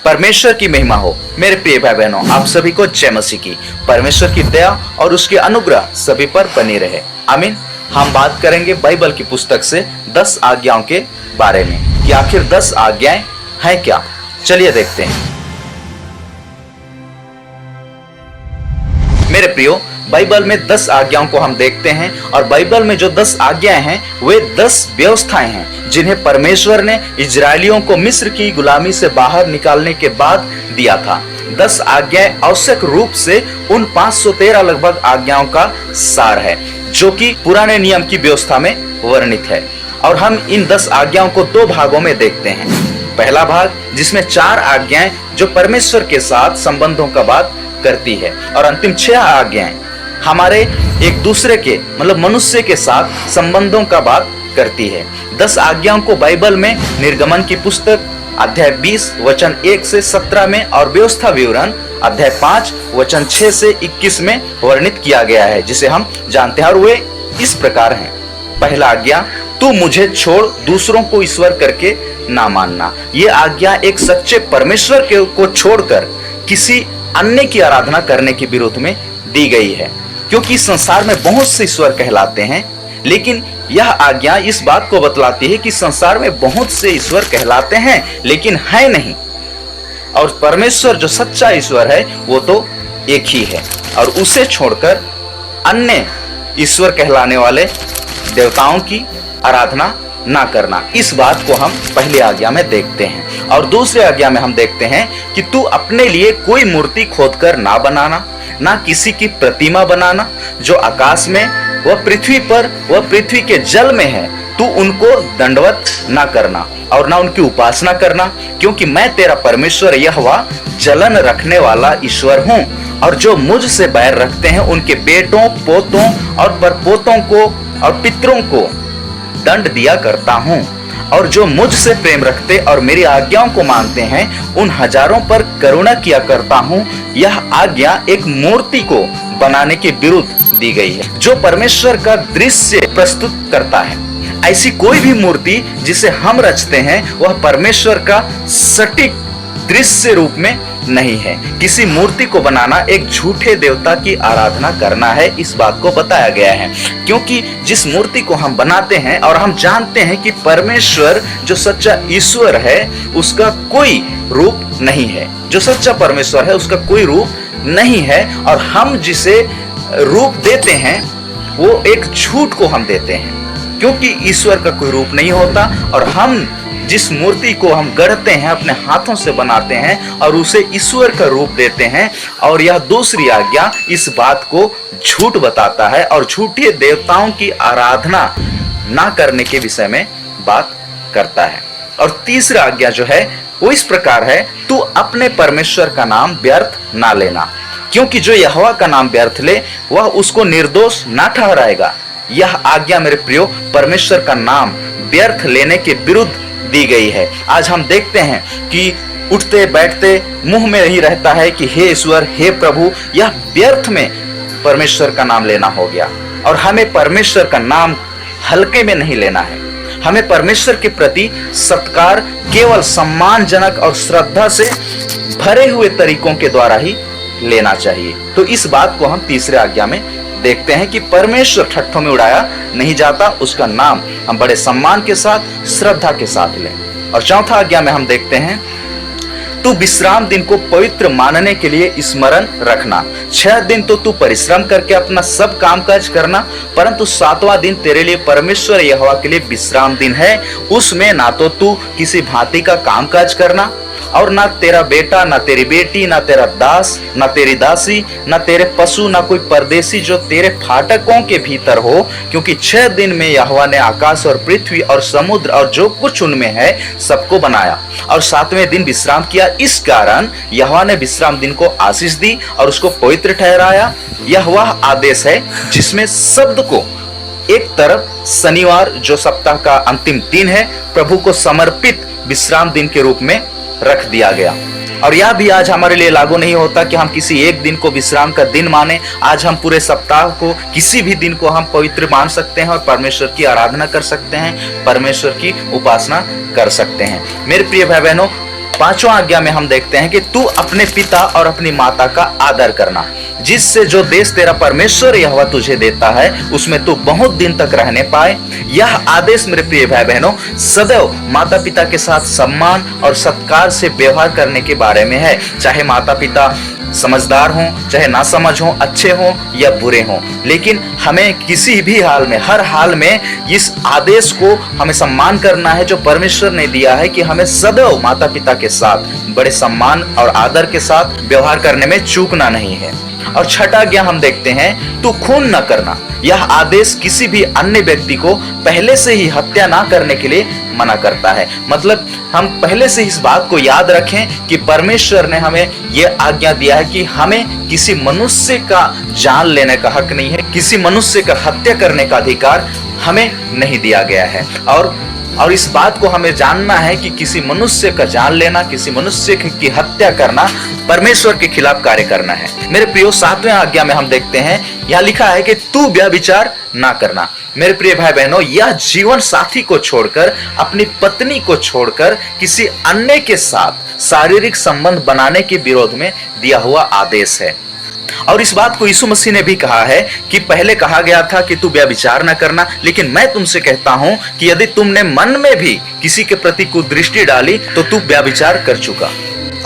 परमेश्वर की महिमा हो। मेरे प्रिय भाई बहनों, आप सभी को जय मसीह की। परमेश्वर की दया और उसके अनुग्रह सभी पर बनी रहे, आमीन। हम बात करेंगे बाइबल की पुस्तक से 10 आज्ञाओं के बारे में कि आखिर 10 आज्ञाएं हैं क्या। चलिए देखते हैं। मेरे प्रियो, बाइबल में 10 आज्ञाओं को हम देखते हैं और बाइबल में जो 10 आज्ञाएं हैं वे 10 व्यवस्थाएं हैं जिन्हें परमेश्वर ने इजरायलियों को मिस्र की गुलामी से बाहर निकालने के बाद दिया था। 10 आज्ञाएं आवश्यक रूप से उन 513 लगभग आज्ञाओं का सार है जो कि पुराने नियम की व्यवस्था में वर्णित है। और हम इन 10 आज्ञाओं को 2 भागों में देखते हैं। पहला भाग जिसमें 4 आज्ञाएं जो परमेश्वर के साथ संबंधों का बात करती है और अंतिम 6 आज्ञाएं हमारे एक दूसरे के मतलब मनुष्य के साथ संबंधों का बात करती है। 10 आज्ञाओं को बाइबल में निर्गमन की पुस्तक अध्याय 20 वचन 1 से 17 में और व्यवस्था विवरण अध्याय 5 वचन 6 से 21 में वर्णित किया गया है, जिसे हम जानते हैं और वे इस प्रकार हैं। पहला आज्ञा, तू मुझे छोड़ दूसरों को ईश्वर करके ना मानना। ये आज्ञा एक सच्चे परमेश्वर को छोड़कर किसी अन्य की आराधना करने के विरोध में दी गई है, क्योंकि इस संसार में बहुत से ईश्वर कहलाते हैं, लेकिन यह आज्ञा इस बात को बतलाती है कि संसार में बहुत से ईश्वर कहलाते हैं लेकिन है नहीं, और परमेश्वर जो सच्चा ईश्वर है वो तो एक ही है और उसे छोड़कर अन्य ईश्वर कहलाने वाले देवताओं की आराधना ना करना। इस बात को हम पहली आज्ञा में देखते हैं। और दूसरी आज्ञा में हम देखते हैं कि तू अपने लिए कोई मूर्ति खोदकर ना बनाना, ना किसी की प्रतिमा बनाना जो आकाश में व पृथ्वी पर व पृथ्वी के जल में है। तू उनको दंडवत ना करना और ना उनकी उपासना करना, क्योंकि मैं तेरा परमेश्वर यहोवा जलन रखने वाला ईश्वर हूँ, और जो मुझसे बैर रखते हैं उनके बेटों, पोतों और परपोतों को और पितरों को दंड दिया करता हूँ, और जो मुझसे प्रेम रखते और मेरी आज्ञाओं को मानते हैं उन हजारों पर करुणा किया करता हूँ। यह आज्ञा एक मूर्ति को बनाने के विरुद्ध दी गई है जो परमेश्वर का दृश्य प्रस्तुत करता है। ऐसी कोई भी मूर्ति जिसे हम रचते हैं वह परमेश्वर का सटीक दृश्य रूप में नहीं है। किसी मूर्ति को बनाना एक झूठे देवता की आराधना करना है, इस बात को बताया गया है। क्योंकि जिस मूर्ति को हम बनाते हैं और हम जानते हैं कि परमेश्वर जो सच्चा ईश्वर है उसका कोई रूप नहीं है, जो सच्चा परमेश्वर है उसका कोई रूप नहीं है, और हम जिसे रूप देते हैं वो एक झूठ को हम देते हैं, क्योंकि ईश्वर का कोई रूप नहीं होता। और हम जिस मूर्ति को हम गढ़ते हैं, अपने हाथों से बनाते हैं और उसे ईश्वर का रूप देते हैं। और यह दूसरी आज्ञा इस बात को झूठ बताता है और झूठे देवताओं की आराधना ना करने के विषय में बात करता है। और तीसरा आज्ञा जो है वो इस प्रकार है, तू अपने परमेश्वर का नाम व्यर्थ ना लेना, क्योंकि जो यहोवा का नाम व्यर्थ ले वह उसको निर्दोष ना ठहराएगा। यह आज्ञा मेरे प्रियो परमेश्वर का नाम व्यर्थ लेने के विरुद्ध दी गई है। आज हम देखते हैं कि उठते बैठते मुंह में ही रहता है कि हे ईश्वर, हे प्रभु, यह व्यर्थ में परमेश्वर का नाम लेना हो गया। और हमें परमेश्वर का नाम हल्के में नहीं लेना है। हमें परमेश्वर के प्रति सत्कार केवल सम्मानजनक और श्रद्धा से भरे हुए तरीकों के द्वारा ही लेना चाहिए। तो इस बात को हम तीसरे आज्ञा में देखते हैं कि परमेश्वर ठट्ठों में उड़ाया नहीं जाता, उसका नाम हम बड़े सम्मान के साथ, श्रद्धा के साथ लें। और चौथा आज्ञा में हम देखते हैं, तू विश्राम दिन को पवित्र मानने के लिए स्मरण रखना। 6 दिन तो तू परिश्रम करके अपना सब कामकाज करना, परंतु 7वां दिन तेरे लिए परमेश्वर यहोवा के लिए विश्राम दिन है। उसमें ना तो तू किसी भांति का कामकाज करना, और ना तेरा बेटा, ना तेरी बेटी, ना तेरा दास, ना तेरी दासी, ना तेरे पशु, ना कोई परदेसी जो तेरे फाटकों के भीतर हो, क्योंकि 6 दिन में यहोवा ने आकाश और पृथ्वी और समुद्र और जो कुछ उनमें है सबको बनाया, और 7वें दिन विश्राम किया। इस कारण यहोवा ने विश्राम दिन को आशीष दी और उसको पवित्र ठहराया। यह वह आदेश है जिसमें शब्द को एक तरफ शनिवार जो सप्ताह का अंतिम दिन है प्रभु को समर्पित विश्राम दिन के रूप में रख दिया गया। और यह भी आज हमारे लिए लागू नहीं होता कि हम किसी एक दिन को विश्राम का दिन माने। आज हम पूरे सप्ताह को, किसी भी दिन को हम पवित्र मान सकते हैं और परमेश्वर की आराधना कर सकते हैं, परमेश्वर की उपासना कर सकते हैं। मेरे प्रिय भाई बहनों, 5वां आज्ञा में हम देखते हैं कि तू अपने पिता और अपनी माता का आदर करना, जिससे जो देश तेरा परमेश्वर यहोवा तुझे देता है उसमें तू बहुत दिन तक रहने पाए। यह आदेश मेरे प्रिय भाई बहनों सदैव माता पिता के साथ सम्मान और सत्कार से व्यवहार करने के बारे में है, चाहे माता पिता समझदार हों, चाहे ना समझ हों, अच्छे हों या बुरे हों, लेकिन हमें किसी भी हाल में, हर हाल में इस आदेश को हमें सम्मान करना है जो परमेश्वर ने दिया है कि हमें सदैव माता पिता के साथ बड़े सम्मान और आदर के साथ व्यवहार करने में चूकना नहीं है। और छठा आज्ञा हम देखते हैं तू खून न करना। यह आदेश किसी भी अन्य व्यक्ति को पहले से ही हत्या ना करने के लिए मना करता है। मतलब हम पहले से इस बात को याद रखें कि परमेश्वर ने हमें यह आज्ञा दिया है कि हमें किसी मनुष्य का जान लेने का हक नहीं है, किसी मनुष्य का हत्या करने का अधिकार हमें नहीं दिया गया है। और इस बात को हमें जानना है कि किसी मनुष्य का जान लेना, किसी मनुष्य की हत्या करना परमेश्वर के खिलाफ कार्य करना है। मेरे प्रियो 7वें आज्ञा में हम देखते हैं, यहाँ लिखा है कि तू व्यभिचार ना करना। मेरे प्रिय भाई बहनों, यह जीवन साथी को छोड़कर, अपनी पत्नी को छोड़कर किसी अन्य के साथ शारीरिक संबंध बनाने के विरोध में दिया हुआ आदेश है। और इस बात को यीशु मसीह ने भी कहा है कि पहले कहा गया था कि तू व्यभिचार न करना, लेकिन मैं तुमसे कहता हूं कि यदि तुमने मन में भी किसी के प्रति कुदृष्टि डाली तो तू व्यभिचार कर चुका।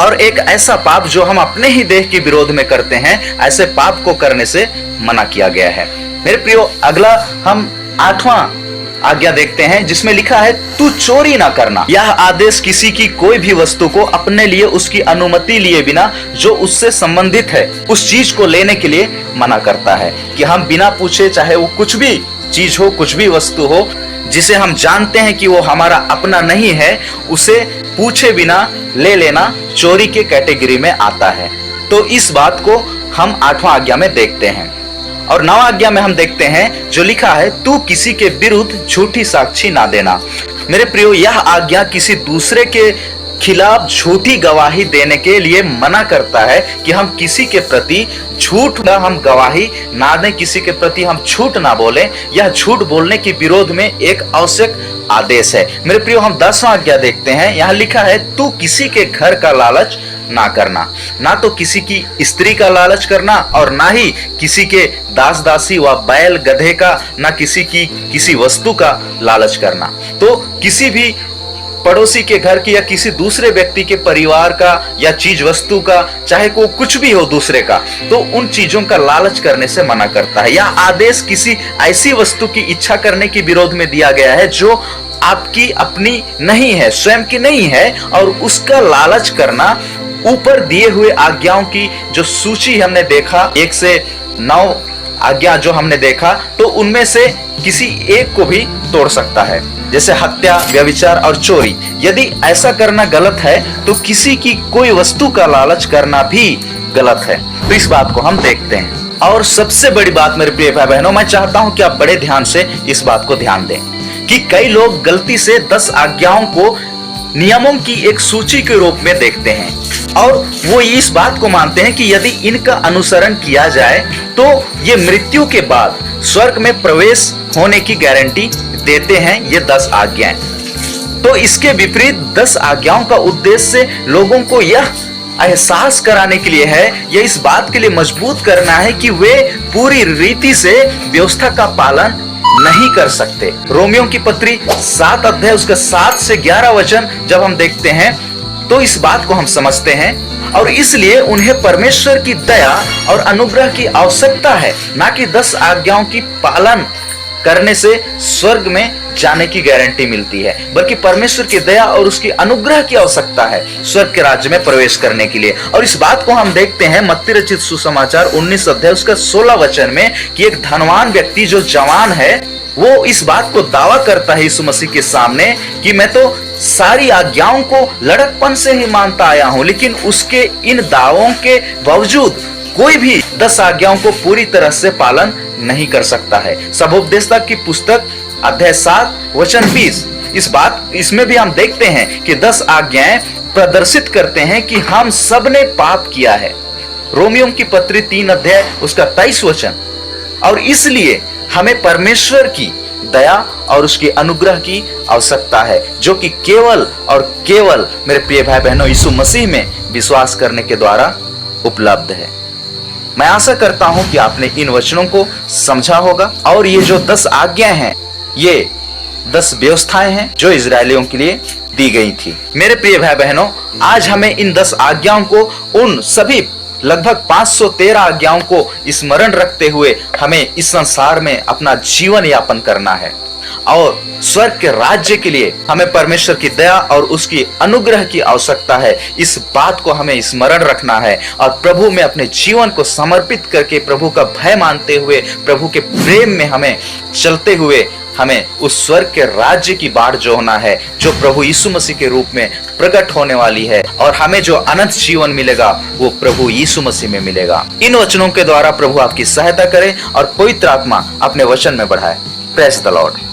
और एक ऐसा पाप जो हम अपने ही देह के विरोध में करते हैं, ऐसे पाप को करने से मना किया गया है। मेरे प्रियो, अगला हम 8वां आज्ञा देखते हैं जिसमें लिखा है तू चोरी ना करना। यह आदेश किसी की कोई भी वस्तु को अपने लिए उसकी अनुमति लिए बिना जो उससे संबंधित है उस चीज को लेने के लिए मना करता है, कि हम बिना पूछे, चाहे वो कुछ भी चीज हो, कुछ भी वस्तु हो जिसे हम जानते हैं कि वो हमारा अपना नहीं है, उसे पूछे बिना ले लेना चोरी के कैटेगरी में आता है। तो इस बात को हम 8वां आज्ञा में देखते हैं। और 9वां आज्ञा में हम देखते हैं जो लिखा है तू किसी के विरुद्ध झूठी साक्षी ना देना। मेरे प्रियो, यह आज्ञा किसी दूसरे के खिलाफ झूठी गवाही देने के लिए मना करता है कि हम किसी के प्रति झूठ ना हम गवाही ना दें, किसी के प्रति हम झूठ ना बोलें। यह झूठ बोलने के विरोध में एक आवश्यक आदेश है। मेरे प्रियो, हम 10वां आज्ञा देखते हैं। यहाँ लिखा है तू किसी के घर का लालच ना करना। ना तो किसी की स्त्री का लालच करना और ना ही किसी के दास दासी व बैल गधे का, ना किसी वस्तु का लालच करना। तो किसी भी पड़ोसी के घर की या किसी दूसरे व्यक्ति के परिवार का या चीज वस्तु का, चाहे को कुछ भी हो दूसरे का, तो उन चीजों का लालच करने से मना करता है। यह आदेश किसी ऐसी वस्तु की इच्छा करने के विरोध में दिया गया है जो आपकी अपनी नहीं है, स्वयं की नहीं है, और उसका लालच करना ऊपर दिए हुए आज्ञाओं की जो सूची हमने देखा, 1 से 9 आज्ञा जो हमने देखा, तो उनमें से किसी एक को भी तोड़ सकता है, जैसे हत्या, व्यभिचार और चोरी। यदि ऐसा करना गलत है तो किसी की कोई वस्तु का लालच करना भी गलत है। तो इस बात को हम देखते हैं। और सबसे बड़ी बात मेरे प्रिय भाई बहनों, मैं चाहता हूं कि आप बड़े ध्यान से इस बात को ध्यान दें कि कई लोग गलती से 10 आज्ञाओं को नियमों की एक सूची के रूप में देखते हैं और वो इस बात को मानते हैं कि यदि इनका अनुसरण किया जाए तो ये मृत्यु के बाद स्वर्ग में प्रवेश होने की गारंटी देते हैं ये 10 आज्ञाएं। तो इसके विपरीत 10 आज्ञाओं का उद्देश्य लोगों को यह एहसास कराने के लिए है, यह इस बात के लिए मजबूत करना है कि वे पूरी रीति से व्यवस्था का पालन नहीं कर सकते। रोमियो की पत्री 7 अध्याय उसका 7 से 11 वचन जब हम देखते हैं तो इस बात को हम समझते हैं, और इसलिए उन्हें परमेश्वर की दया और अनुग्रह की आवश्यकता है, ना कि 10 आज्ञाओं की पालन करने से स्वर्ग में जाने की गारंटी मिलती है, बल्कि परमेश्वर की दया और उसकी अनुग्रह की आवश्यकता है स्वर्ग के राज्य में प्रवेश करने के लिए। और इस बात को हम देखते हैं मत्ती रचित सुसमाचार 19 अध्याय उसका 16 वचन में कि एक धनवान व्यक्ति जो जवान है वो इस बात को दावा करता है यीशु मसीह के सामने कि मैं तो सारी आज्ञाओं को लड़कपन से ही मानता आया हूं, लेकिन उसके इन दावों के बावजूद कोई भी 10 आज्ञाओं को पूरी तरह से पालन नहीं कर सकता है। सबोपदेशता की पुस्तक अध्याय 7 वचन 20, इसमें भी हम देखते हैं कि 10 आज्ञाएं प्रदर्शित करते हैं कि हम सब ने पाप किया है। रोमियो की पत्री 3 अध्याय उसका 23 वचन, और इसलिए हमें परमेश्वर की दया और उसके अनुग्रह की आवश्यकता है, जो कि केवल और केवल मेरे प्रिय भाई बहनों यीशु मसीह में विश्वास करने के द्वारा उपलब्ध है। मैं आशा करता हूं कि आपने इन वचनों को समझा होगा और ये जो 10 आज्ञाएं हैं, ये 10 व्यवस्थाएं हैं जो इजरायलियों के लिए दी गई थी। मेरे प्रिय भाई बहनों, आज हमें इन 10 आज्ञाओं को, उन सभी लगभग 513 आज्ञाओं को स्मरण रखते हुए हमें इस संसार में अपना जीवन यापन करना है और स्वर्ग के राज्य के लिए हमें परमेश्वर की दया और उसकी अनुग्रह की आवश्यकता है। इस बात को हमें स्मरण रखना है और प्रभु में अपने जीवन को समर्पित करके प्रभु का भय मानते हुए, प्रभु के प्रेम में हमें चलते हुए हमें उस स्वर्ग के राज्य की बाट जोहना है, जो प्रभु यीशु मसीह के रूप में प्रकट होने वाली है। और हमें जो अनंत जीवन मिलेगा वो प्रभु यीशु मसीह में मिलेगा। इन वचनों के द्वारा प्रभु आपकी सहायता करे और पवित्र आत्मा अपने वचन में बढ़ाए। Praise the Lord.